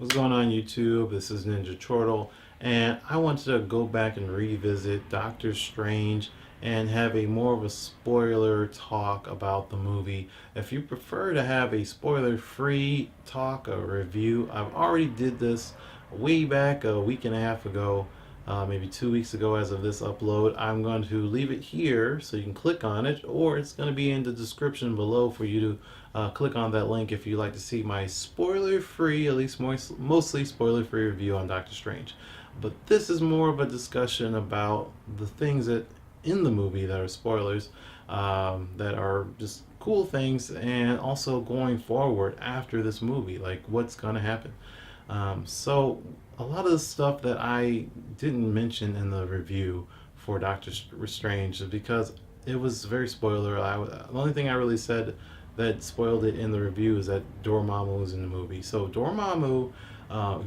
What's going on YouTube? This is Ninja Turtle, and I wanted to go back and revisit Doctor Strange and have a more of a spoiler talk about the movie. If you prefer to have a spoiler-free talk or review, I've already did this way back a week and a half ago, maybe 2 weeks ago as of this upload. I'm going to leave it here so you can click on it, or it's going to be in the description below for you to click on that link if you'd like to see my spoiler-free, at least mostly spoiler-free review on Doctor Strange. But this is more of a discussion about the things that in the movie that are spoilers, that are just cool things, and also going forward after this movie, like what's gonna happen. So a lot of the stuff that I didn't mention in the review for Doctor Strange is because it was very spoiler. The only thing I really said that spoiled it in the review is that Dormammu was in the movie. So Dormammu,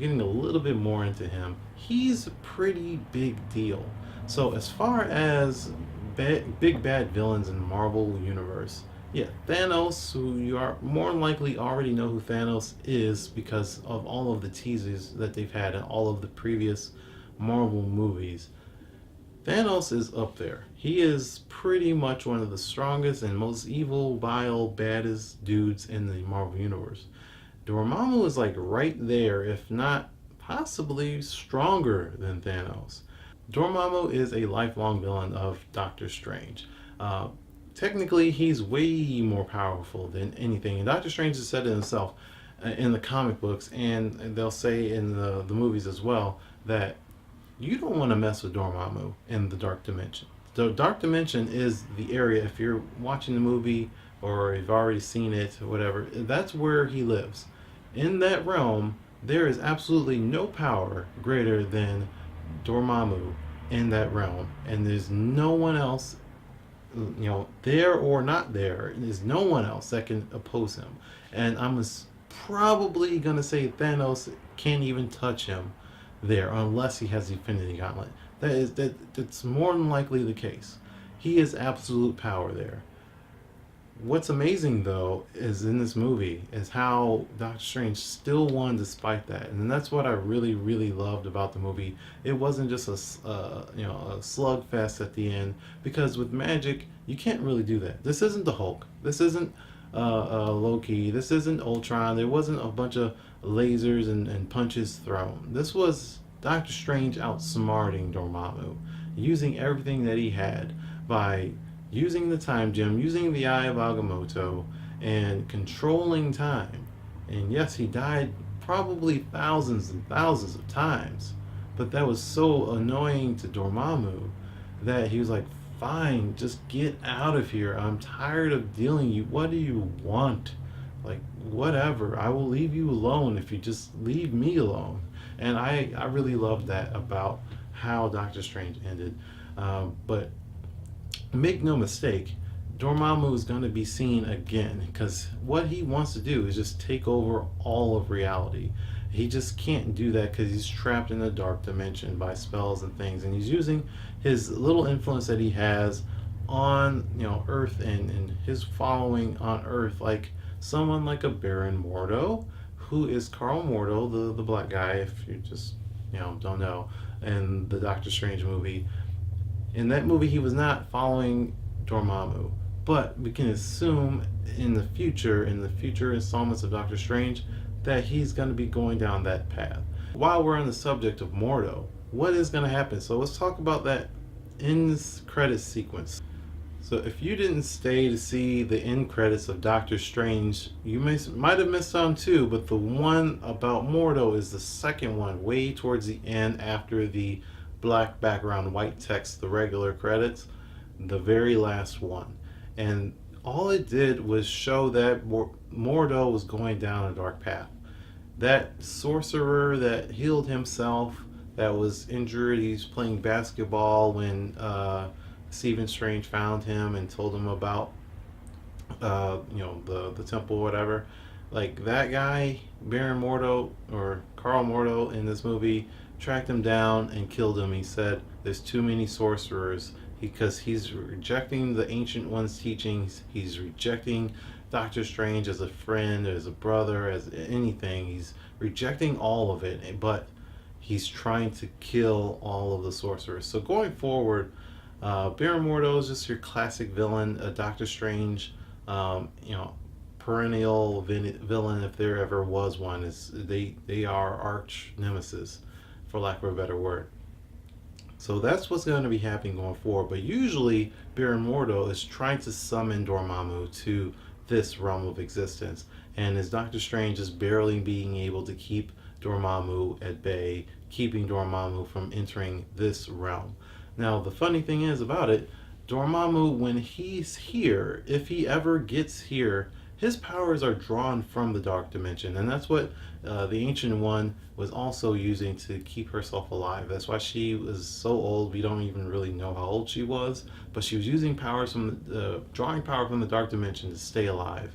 getting a little bit more into him, he's a pretty big deal. So as far as big bad villains in the Marvel universe, yeah, Thanos, who you are more than likely already know who Thanos is because of all of the teasers that they've had in all of the previous Marvel movies. Thanos is up there. He is pretty much one of the strongest and most evil, vile, baddest dudes in the Marvel Universe. Dormammu is like right there, if not possibly stronger than Thanos. Dormammu is a lifelong villain of Doctor Strange. Uh, Technically, he's way more powerful than anything. And Doctor Strange has said it himself in the comic books, and they'll say in the movies as well, that you don't want to mess with Dormammu in the Dark Dimension. The Dark Dimension is the area, if you're watching the movie or you've already seen it or whatever, that's where he lives. In that realm, there is absolutely no power greater than Dormammu in that realm. And there's no one else, there or not there, there's no one else that can oppose him. And probably going to say Thanos can't even touch him there unless he has the Infinity Gauntlet. That's more than likely the case. He is absolute power there. What's amazing though is in this movie is how Doctor Strange still won despite that, and that's what I really loved about the movie. It wasn't just a slugfest at the end, because with magic you can't really do that. This isn't the Hulk. This isn't Loki. This isn't Ultron. There wasn't a bunch of lasers and punches thrown. This was Doctor Strange outsmarting Dormammu, using everything that he had by using the time gem, using the Eye of Agamotto, and controlling time. And yes, he died probably thousands and thousands of times, but that was so annoying to Dormammu that he was like, fine, just get out of here. I'm tired of dealing you. What do you want? Like, whatever. I will leave you alone if you just leave me alone. And I really loved that about how Doctor Strange ended. But make no mistake, Dormammu is going to be seen again, because what he wants to do is just take over all of reality. He just can't do that because he's trapped in the dark dimension by spells and things, and he's using his little influence that he has on Earth and his following on Earth, like someone like a Baron Mordo, who is Carl Mordo, the black guy, if you just don't know, in the Doctor Strange movie. In that movie, he was not following Dormammu, but we can assume in the future installments of Doctor Strange, that he's going to be going down that path. While we're on the subject of Mordo, what is going to happen? So let's talk about that end credits sequence. So if you didn't stay to see the end credits of Doctor Strange, you might have missed on too, but the one about Mordo is the second one, way towards the end after the black background, white text, the regular credits, the very last one. And all it did was show that Mordo was going down a dark path. That sorcerer that healed himself, that was injured, he's playing basketball when Stephen Strange found him and told him about the temple, whatever. Like that guy, Baron Mordo or Carl Mordo in this movie, tracked him down and killed him. He said there's too many sorcerers, because he's rejecting the Ancient One's teachings. He's rejecting Doctor Strange as a friend, as a brother, as anything. He's rejecting all of it, but he's trying to kill all of the sorcerers. So going forward, Baron Mordo is just your classic villain. Doctor Strange, you know, perennial villain if there ever was one. Is they are arch nemesis, for lack of a better word. So that's what's going to be happening going forward. But usually, Baron Mordo is trying to summon Dormammu to this realm of existence, and as Doctor Strange is barely being able to keep Dormammu at bay, keeping Dormammu from entering this realm. Now, the funny thing is about it, Dormammu, when he's here, if he ever gets here, his powers are drawn from the dark dimension, and that's what the Ancient One was also using to keep herself alive. That's why she was so old. We don't even really know how old she was, but she was using powers from drawing power from the dark dimension to stay alive.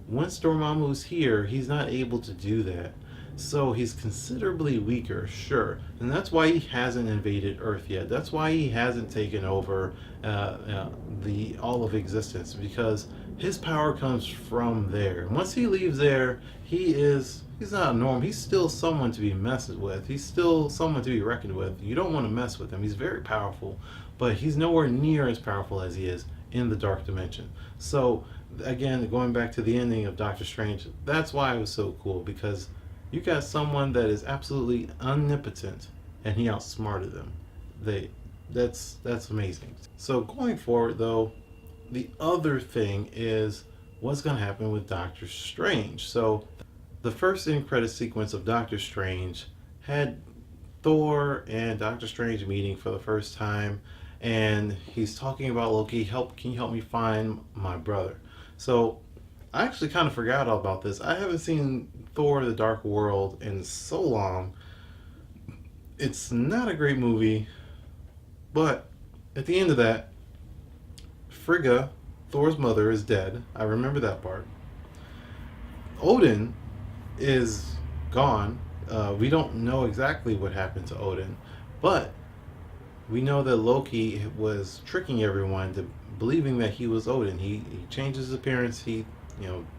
Once Dormammu's here, he's not able to do that. So he's considerably weaker, sure, and that's why he hasn't invaded Earth yet. That's why he hasn't taken over the all of existence, because his power comes from there. Once he leaves there, he's not a norm. He's still someone to be messed with. He's still someone to be reckoned with. You don't want to mess with him. He's very powerful, but he's nowhere near as powerful as he is in the dark dimension. So again, going back to the ending of Doctor Strange, that's why it was so cool, because you got someone that is absolutely omnipotent, and he outsmarted them. That's amazing. So going forward, though, the other thing is what's going to happen with Doctor Strange. So the first end credit sequence of Doctor Strange had Thor and Doctor Strange meeting for the first time, and he's talking about Loki. Can you help me find my brother? So I actually kind of forgot all about this. I haven't seen Thor: The Dark World in so long. It's not a great movie, but at the end of that, Frigga, Thor's mother, is dead. I remember that part. Odin is gone. We don't know exactly what happened to Odin, but we know that Loki was tricking everyone to believing that he was Odin. He changed his appearance. He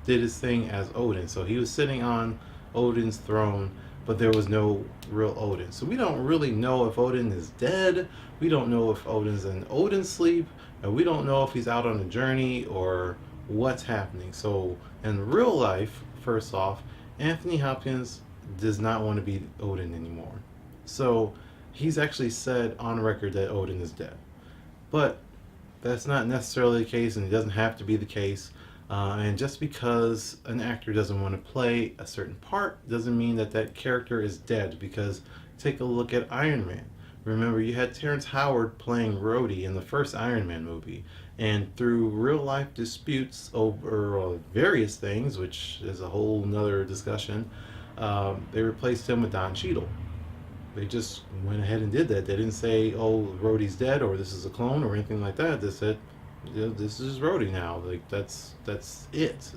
did his thing as Odin. So he was sitting on Odin's throne, but there was no real Odin. So we don't really know if Odin is dead. We don't know if Odin's in Odin sleep, and we don't know if he's out on a journey or what's happening. So in real life, first off, Anthony Hopkins does not want to be Odin anymore. So he's actually said on record that Odin is dead. But that's not necessarily the case, and it doesn't have to be the case. And just because an actor doesn't want to play a certain part doesn't mean that that character is dead. Because take a look at Iron Man. Remember, you had Terrence Howard playing Rhodey in the first Iron Man movie, and through real life disputes over various things, which is a whole nother discussion, they replaced him with Don Cheadle. They just went ahead and did that. They didn't say, "Oh, Rhodey's dead," or "This is a clone," or anything like that. They said, "This is Rhodey now." Like that's it.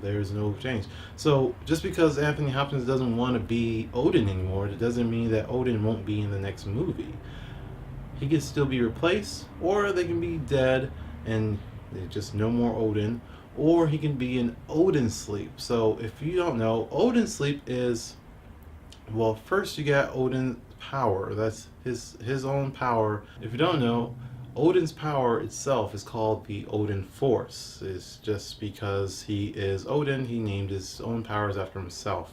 There's no change. So just because Anthony Hopkins doesn't want to be Odin anymore, it doesn't mean that Odin won't be in the next movie. He can still be replaced, or they can be dead and just no more Odin, or he can be in Odin sleep. So if you don't know, Odin sleep is, well, first you got Odin's power. That's his own power. If you don't know, Odin's power itself is called the Odin Force. It's just because he is Odin, he named his own powers after himself.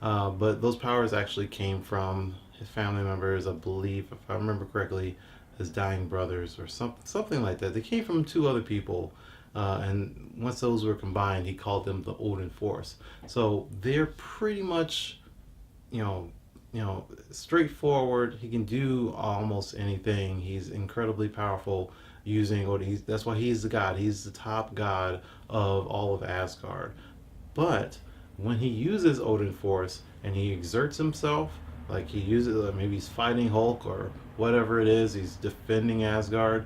But those powers actually came from his family members, I believe, if I remember correctly, his dying brothers or something like that. They came from two other people, and once those were combined, he called them the Odin Force. So they're pretty much, straightforward. He can do almost anything. He's incredibly powerful using Odin. That's why he's the god. He's the top god of all of Asgard. But when he uses Odin Force and he exerts himself, like he uses, maybe he's fighting Hulk or whatever it is, he's defending Asgard.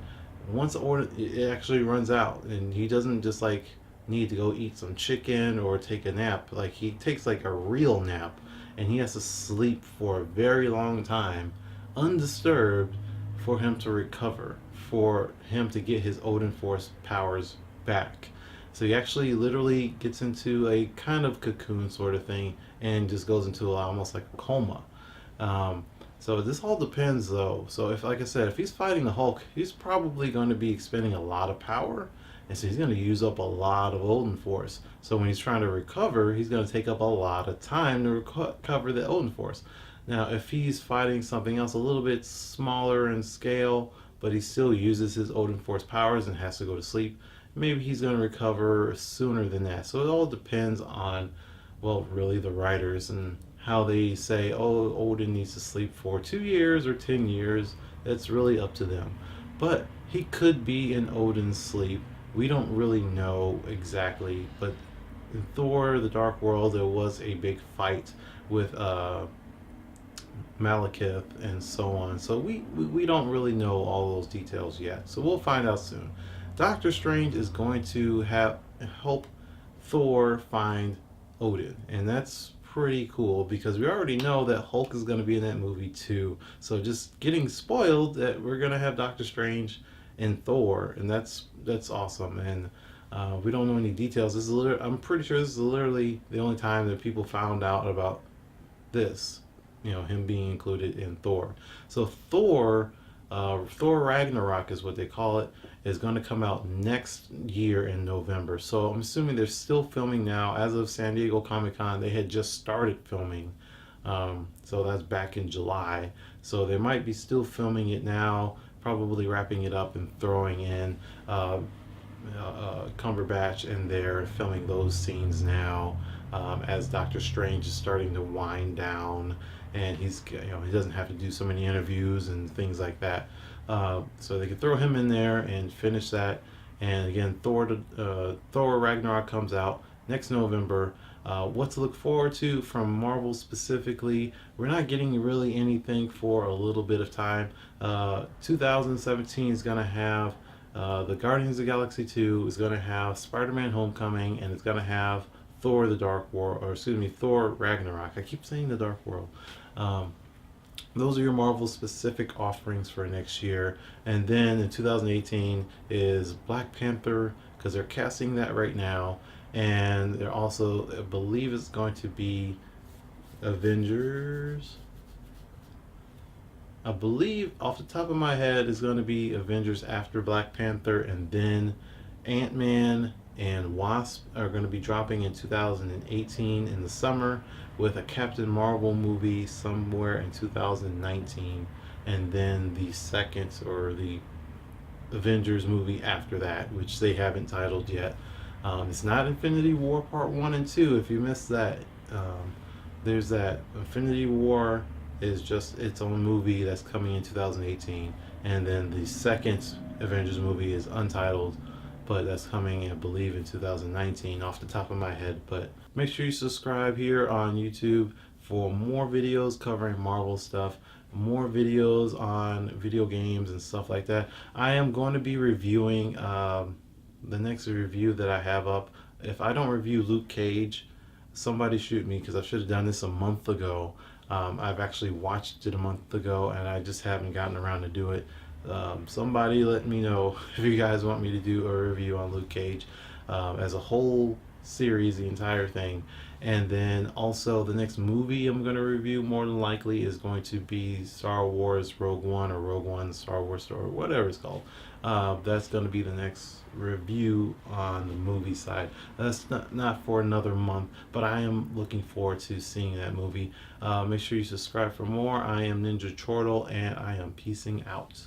Once Odin, it actually runs out, and he doesn't just like need to go eat some chicken or take a nap. Like he takes like a real nap, and he has to sleep for a very long time, undisturbed, for him to recover, for him to get his Odin Force powers back. So he actually literally gets into a kind of cocoon sort of thing and just goes into almost like a coma. Um, so this all depends though. So if, like I said, if he's fighting the Hulk, he's probably going to be expending a lot of power, and so he's going to use up a lot of Odin Force. So when he's trying to recover, he's going to take up a lot of time to recover the Odin Force. Now, if he's fighting something else a little bit smaller in scale, but he still uses his Odin Force powers and has to go to sleep, maybe he's going to recover sooner than that. So it all depends on, well, really the writers and how they say, oh, Odin needs to sleep for 2 years or 10 years. It's really up to them. But he could be in Odin's sleep. We don't really know exactly. But in Thor: The Dark World, there was a big fight with Malekith and so on. So we don't really know all those details yet. So we'll find out soon. Doctor Strange is going to have help Thor find Odin, and that's pretty cool because we already know that Hulk is going to be in that movie too. So just getting spoiled that we're going to have Doctor Strange and Thor, and that's awesome. And we don't know any details. This is I'm pretty sure this is literally the only time that people found out about this, him being included in Thor. So Thor Ragnarok is what they call it, is going to come out next year in November. So I'm assuming they're still filming now. As of San Diego Comic Con, they had just started filming. So that's back in July. So they might be still filming it now, probably wrapping it up and throwing in Cumberbatch in there, filming those scenes now, as Doctor Strange is starting to wind down, and he doesn't have to do so many interviews and things like that. So they could throw him in there and finish that. And again, Thor Ragnarok comes out next November. What to look forward to from Marvel specifically? We're not getting really anything for a little bit of time. 2017 is going to have the Guardians of the Galaxy 2, is going to have Spider-Man Homecoming, and it's going to have Thor the Dark World, or excuse me, Thor Ragnarok. I keep saying the Dark World. Um, those are your Marvel specific offerings for next year. And then in 2018 is Black Panther, because they're casting that right now. And they're also, I believe it's going to be Avengers. I believe off the top of my head is going to be Avengers after Black Panther, and then Ant-Man and Wasp are going to be dropping in 2018 in the summer, with a Captain Marvel movie somewhere in 2019, and then the second, or the Avengers movie after that, which they haven't titled yet. It's not Infinity War Part 1 and 2, if you missed that. There's that. Infinity War is just its own movie that's coming in 2018, and then the second Avengers movie is untitled, but that's coming, I believe, in 2019 off the top of my head. But make sure you subscribe here on YouTube for more videos covering Marvel stuff, more videos on video games and stuff like that. I am going to be reviewing the next review that I have up. If I don't review Luke Cage, somebody shoot me, because I should have done this a month ago. I've actually watched it a month ago, and I just haven't gotten around to do it. Somebody let me know if you guys want me to do a review on Luke Cage as a whole series, the entire thing. And then also the next movie I'm going to review more than likely is going to be Star Wars Rogue One, or Rogue One Star Wars Story, whatever it's called. That's going to be the next review on the movie side. That's not for another month, but I am looking forward to seeing that movie. Make sure you subscribe for more. I am Ninja Chortle, and I am peacing out.